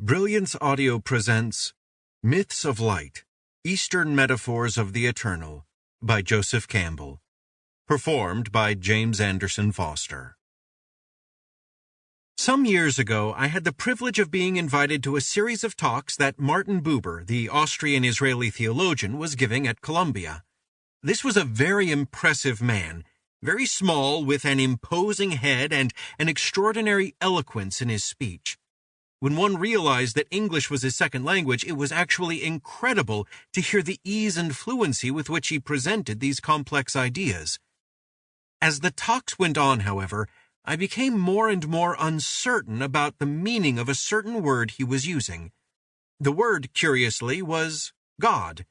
Brilliance Audio presents Myths of Light, Eastern Metaphors of the Eternal by Joseph Campbell. Performed by James Anderson Foster. Some years ago, I had the privilege of being invited to a series of talks that Martin Buber, the Austrian-Israeli theologian, was giving at Columbia. This was a very impressive man, very small, with an imposing head and an extraordinary eloquence in his speech. When one realized that English was his second language, it was actually incredible to hear the ease and fluency with which he presented these complex ideas. As the talks went on, however, I became more and more uncertain about the meaning of a certain word he was using. The word, curiously, was God.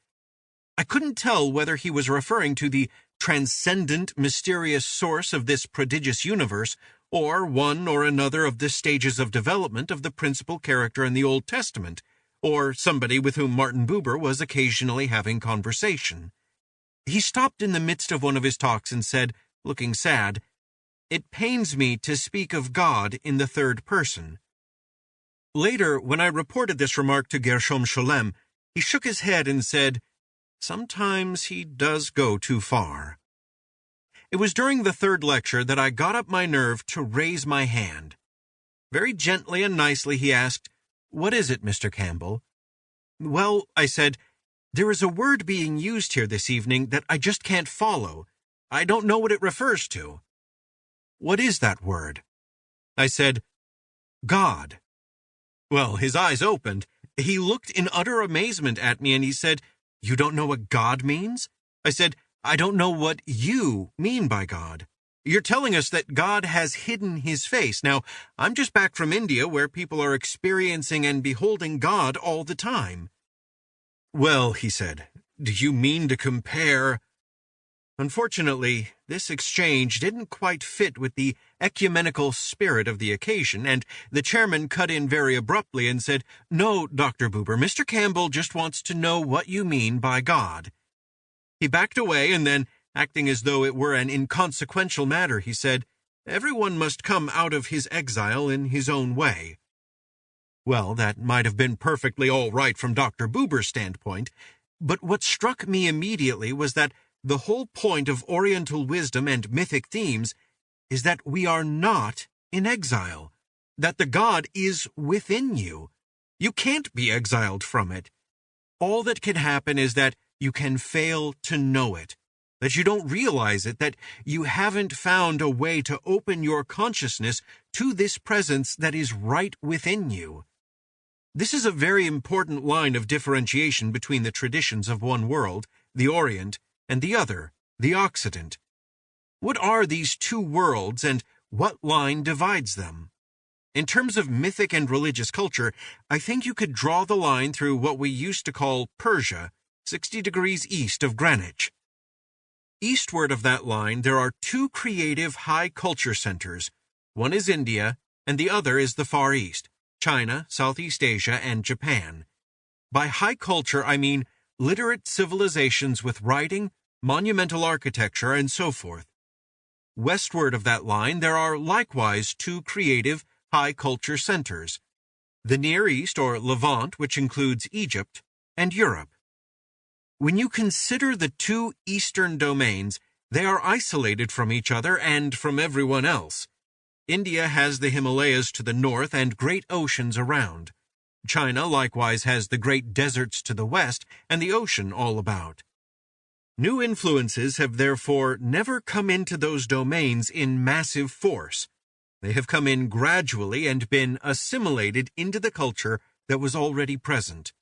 I couldn't tell whether he was referring to the transcendent, mysterious source of this prodigious universe, or one or another of the stages of development of the principal character in the Old Testament, or somebody with whom Martin Buber was occasionally having conversation. He stopped in the midst of one of his talks and said, looking sad, "It pains me to speak of God in the third person." Later, when I reported this remark to Gershom Scholem, he shook his head and said, "Sometimes he does go too far." It was during the third lecture that I got up my nerve to raise my hand. Very gently and nicely he asked, "What is it, Mr. Campbell?" "Well," I said, "there is a word being used here this evening that I just can't follow. I don't know what it refers to." "What is that word?" I said, "God." Well, his eyes opened. He looked in utter amazement at me and he said, "You don't know what God means?" I said, "I don't know what you mean by God. You're telling us that God has hidden his face. Now, I'm just back from India where people are experiencing and beholding God all the time." "Well," he said, "do you mean to compare—" Unfortunately, this exchange didn't quite fit with the ecumenical spirit of the occasion, and the chairman cut in very abruptly and said, "No, Dr. Buber, Mr. Campbell just wants to know what you mean by God." He backed away and then, acting as though it were an inconsequential matter, he said, "Everyone must come out of his exile in his own way." Well, that might have been perfectly all right from Dr. Buber's standpoint, but what struck me immediately was that the whole point of Oriental wisdom and mythic themes is that we are not in exile, that the God is within you. You can't be exiled from it. All that can happen is that you can fail to know it, that you don't realize it, that you haven't found a way to open your consciousness to this presence that is right within you. This is a very important line of differentiation between the traditions of one world, the Orient, and the other, the Occident. What are these two worlds, and what line divides them? In terms of mythic and religious culture, I think you could draw the line through what we used to call Persia, 60 degrees east of Greenwich. Eastward of that line, there are two creative high culture centers. One is India, and the other is the Far East, China, Southeast Asia, and Japan. By high culture, I mean literate civilizations with writing, monumental architecture, and so forth. Westward of that line, there are likewise two creative high culture centers, the Near East or Levant, which includes Egypt, and Europe. When you consider the two eastern domains, they are isolated from each other and from everyone else. India has the Himalayas to the north and great oceans around. China likewise has the great deserts to the west and the ocean all about. New influences have therefore never come into those domains in massive force. They have come in gradually and been assimilated into the culture that was already present.